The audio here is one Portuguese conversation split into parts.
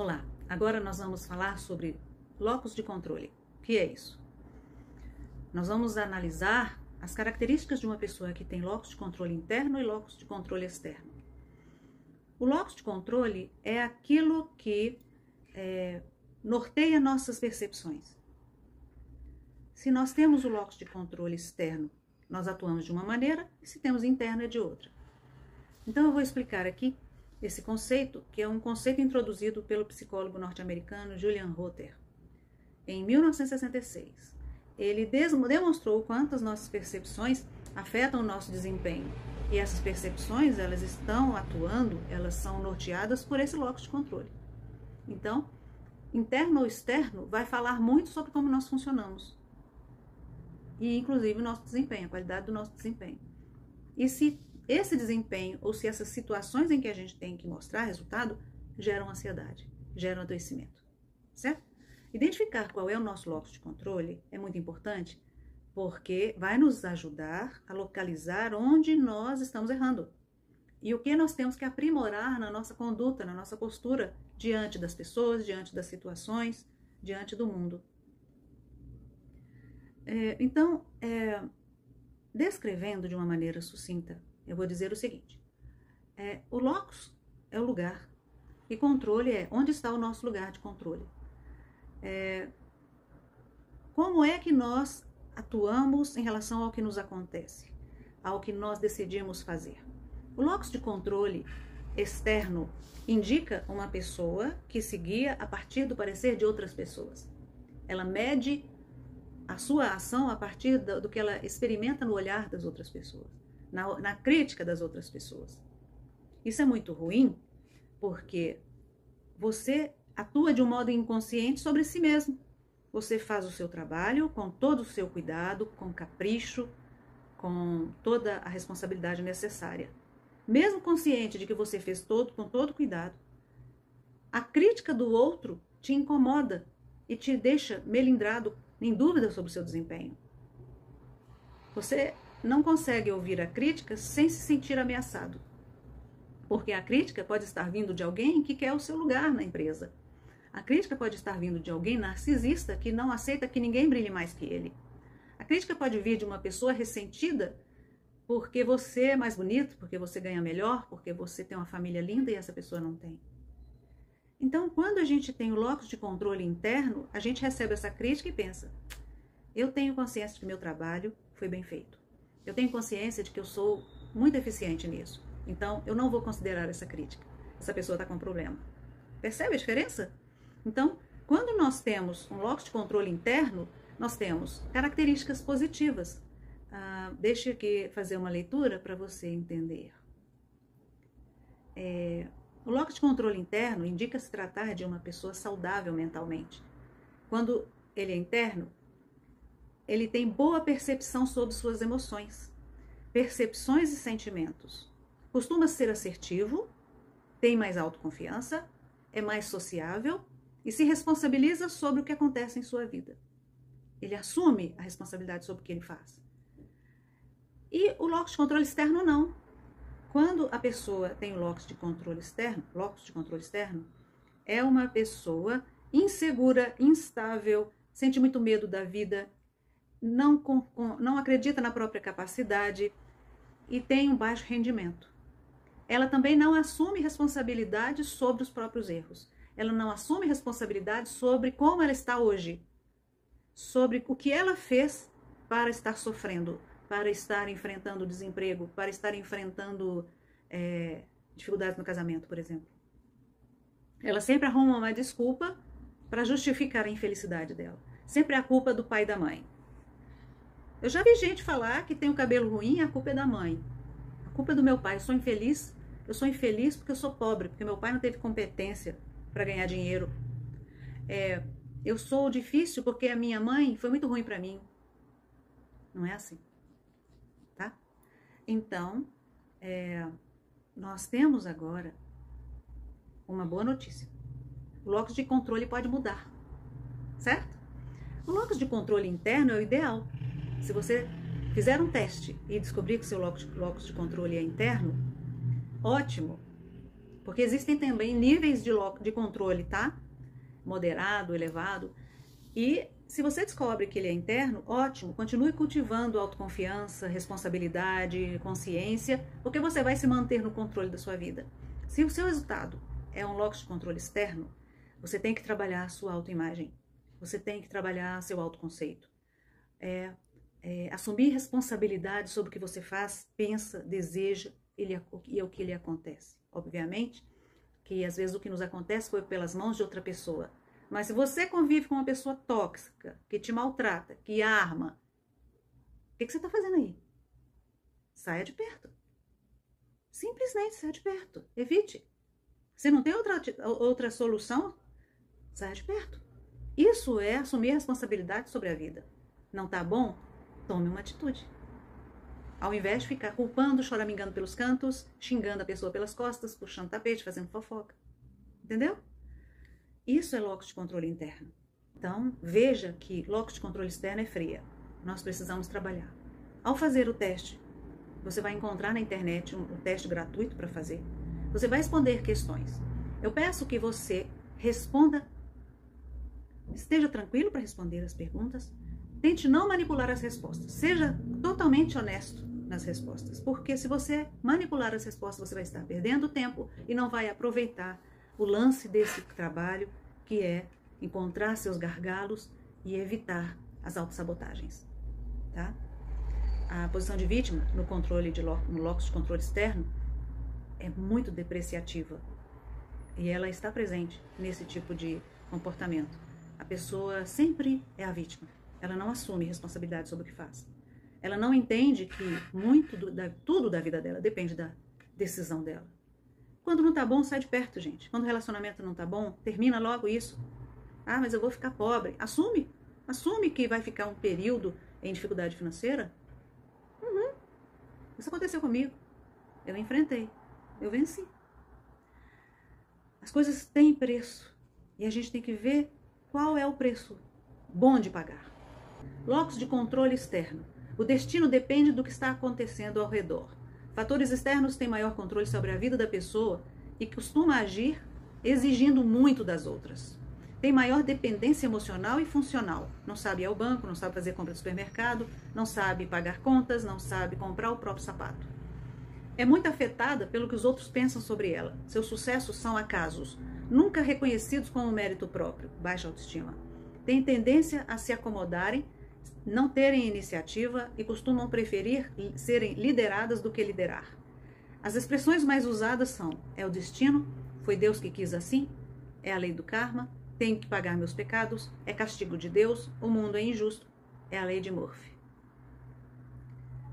Olá, agora nós vamos falar sobre locus de controle. O que é isso? Nós vamos analisar as características de uma pessoa que tem locus de controle interno e locus de controle externo. O locus de controle é aquilo que norteia nossas percepções. Se nós temos o locus de controle externo, nós atuamos de uma maneira, e se temos interno é de outra. Então eu vou explicar aqui esse conceito, que é um conceito introduzido pelo psicólogo norte-americano Julian Rother, em 1966. Ele demonstrou quanto as nossas percepções afetam o nosso desempenho. E essas percepções, elas estão atuando, elas são norteadas por esse locus de controle. Então, interno ou externo vai falar muito sobre como nós funcionamos. E, inclusive, o nosso desempenho, a qualidade do nosso desempenho. E se esse desempenho, ou se essas situações em que a gente tem que mostrar resultado, geram ansiedade, geram adoecimento, certo? Identificar qual é o nosso locus de controle é muito importante, porque vai nos ajudar a localizar onde nós estamos errando e o que nós temos que aprimorar na nossa conduta, na nossa postura diante das pessoas, diante das situações, diante do mundo. Então, descrevendo de uma maneira sucinta, eu vou dizer o seguinte: o locus é o lugar e controle é onde está o nosso lugar de controle. Como é que nós atuamos em relação ao que nos acontece, ao que nós decidimos fazer? O locus de controle externo indica uma pessoa que se guia a partir do parecer de outras pessoas. Ela mede a sua ação a partir do que ela experimenta no olhar das outras pessoas, na crítica das outras pessoas. Isso é muito ruim, porque você atua de um modo inconsciente sobre si mesmo. Você faz o seu trabalho com todo o seu cuidado, com capricho, com toda a responsabilidade necessária. Mesmo consciente de que você fez com todo cuidado, a crítica do outro te incomoda e te deixa melindrado, em dúvida sobre o seu desempenho. Você não consegue ouvir a crítica sem se sentir ameaçado, porque a crítica pode estar vindo de alguém que quer o seu lugar na empresa. A crítica pode estar vindo de alguém narcisista que não aceita que ninguém brilhe mais que ele. A crítica pode vir de uma pessoa ressentida porque você é mais bonito, porque você ganha melhor, porque você tem uma família linda e essa pessoa não tem. Então, quando a gente tem o locus de controle interno, a gente recebe essa crítica e pensa: eu tenho consciência de que meu trabalho foi bem feito. Eu tenho consciência de que eu sou muito eficiente nisso. Então, eu não vou considerar essa crítica. Essa pessoa está com um problema. Percebe a diferença? Então, quando nós temos um locus de controle interno, nós temos características positivas. Deixa eu aqui fazer uma leitura para você entender. O locus de controle interno indica se tratar de uma pessoa saudável mentalmente. Quando ele é interno, ele tem boa percepção sobre suas emoções, percepções e sentimentos. Costuma ser assertivo, tem mais autoconfiança, é mais sociável e se responsabiliza sobre o que acontece em sua vida. Ele assume a responsabilidade sobre o que ele faz. E o locus de controle externo não. Quando a pessoa tem o locus de controle externo, é uma pessoa insegura, instável, sente muito medo da vida, não acredita na própria capacidade e tem um baixo rendimento. Ela também não assume responsabilidade sobre os próprios erros. Ela não assume responsabilidade sobre como ela está hoje, sobre o que ela fez para estar sofrendo, para estar enfrentando o desemprego, para estar enfrentando dificuldades no casamento, por exemplo. Ela sempre arruma uma desculpa para justificar a infelicidade dela. Sempre é a culpa do pai e da mãe. Eu já vi gente falar que tem o cabelo ruim e a culpa é da mãe. A culpa é do meu pai. Eu sou infeliz porque eu sou pobre, porque meu pai não teve competência para ganhar dinheiro. Eu sou difícil porque a minha mãe foi muito ruim para mim. Não é assim, tá? Então, nós temos agora uma boa notícia. O locus de controle pode mudar, certo? O locus de controle interno é o ideal. Se você fizer um teste e descobrir que seu locus de controle é interno, ótimo, Porque existem também níveis de controle, tá? Moderado, elevado. E se você descobre que ele é interno, ótimo, continue cultivando autoconfiança, responsabilidade, consciência, porque você vai se manter no controle da sua vida. Se o seu resultado é um locus de controle externo, você tem que trabalhar a sua autoimagem, você tem que trabalhar seu autoconceito. Assumir responsabilidade sobre o que você faz, pensa, deseja e é o que lhe acontece. Obviamente que às vezes o que nos acontece foi pelas mãos de outra pessoa. Mas se você convive com uma pessoa tóxica, que te maltrata, que arma, o que você está fazendo aí? Saia de perto. Simplesmente saia de perto. Evite. Se não tem outra solução, saia de perto. Isso é assumir a responsabilidade sobre a vida. Não tá bom? Tome uma atitude. Ao invés de ficar culpando, choramingando pelos cantos, xingando a pessoa pelas costas, puxando tapete, fazendo fofoca. Entendeu? Isso é locus de controle interno. Então, veja que locus de controle externo é fria. Nós precisamos trabalhar. Ao fazer o teste, você vai encontrar na internet um teste gratuito para fazer. Você vai responder questões. Eu peço que você responda, esteja tranquilo para responder as perguntas. Tente não manipular as respostas. Seja totalmente honesto nas respostas. Porque se você manipular as respostas, você vai estar perdendo tempo e não vai aproveitar o lance desse trabalho, que é encontrar seus gargalos e evitar as autossabotagens, tá? A posição de vítima no controle no locus de controle externo é muito depreciativa e ela está presente nesse tipo de comportamento. A pessoa sempre é a vítima. Ela não assume responsabilidade sobre o que faz. Ela não entende que tudo da vida dela depende da decisão dela. Quando não tá bom, sai de perto, gente. Quando o relacionamento não tá bom, termina logo isso. Ah, mas eu vou ficar pobre. Assume. Assume que vai ficar um período em dificuldade financeira. Isso aconteceu comigo. Eu enfrentei. Eu venci. As coisas têm preço. E a gente tem que ver qual é o preço bom de pagar. Locus de controle externo. O destino depende do que está acontecendo ao redor. Fatores externos têm maior controle sobre a vida da pessoa e costuma agir exigindo muito das outras. Tem maior dependência emocional e funcional. Não sabe ir ao banco, não sabe fazer compra no supermercado, não sabe pagar contas, não sabe comprar o próprio sapato. É muito afetada pelo que os outros pensam sobre ela. Seus sucessos são acasos, nunca reconhecidos como mérito próprio, baixa autoestima. Tem tendência a se acomodarem, não terem iniciativa e costumam preferir serem lideradas do que liderar. As expressões mais usadas são: é o destino, foi Deus que quis assim, é a lei do karma, tenho que pagar meus pecados, é castigo de Deus, o mundo é injusto, é a lei de Murphy.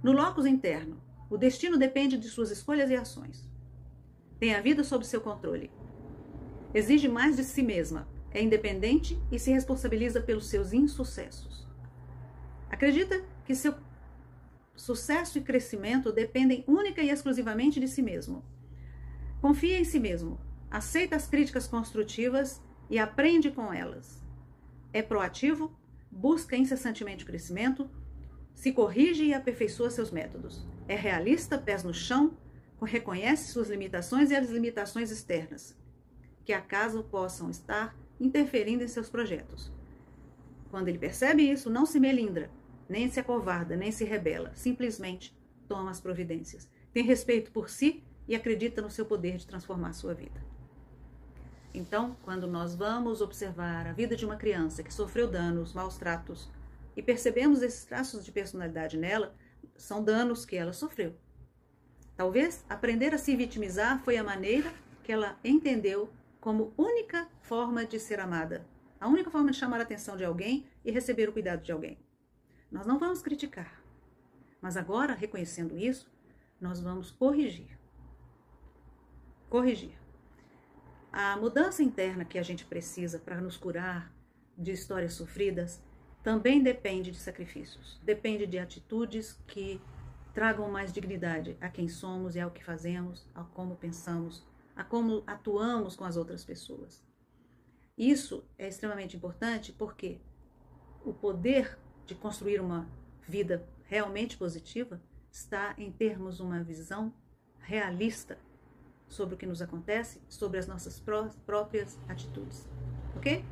No locus interno, o destino depende de suas escolhas e ações. Tem a vida sob seu controle. Exige mais de si mesma, é independente e se responsabiliza pelos seus insucessos. Acredita que seu sucesso e crescimento dependem única e exclusivamente de si mesmo. Confia em si mesmo, aceita as críticas construtivas e aprende com elas. É proativo, busca incessantemente o crescimento, se corrige e aperfeiçoa seus métodos. É realista, pés no chão, reconhece suas limitações e as limitações externas, que acaso possam estar interferindo em seus projetos. Quando ele percebe isso, não se melindra, nem se acovarda, nem se rebela. Simplesmente toma as providências. Tem respeito por si e acredita no seu poder de transformar a sua vida. Então, quando nós vamos observar a vida de uma criança que sofreu danos, maus tratos, e percebemos esses traços de personalidade nela, são danos que ela sofreu. Talvez aprender a se vitimizar foi a maneira que ela entendeu como única forma de ser amada. A única forma de chamar a atenção de alguém e receber o cuidado de alguém. Nós não vamos criticar, mas agora, reconhecendo isso, nós vamos corrigir. Corrigir. A mudança interna que a gente precisa para nos curar de histórias sofridas também depende de sacrifícios. Depende de atitudes que tragam mais dignidade a quem somos e ao que fazemos, a como pensamos, a como atuamos com as outras pessoas. Isso é extremamente importante porque o poder de construir uma vida realmente positiva está em termos uma visão realista sobre o que nos acontece, sobre as nossas próprias atitudes. Ok?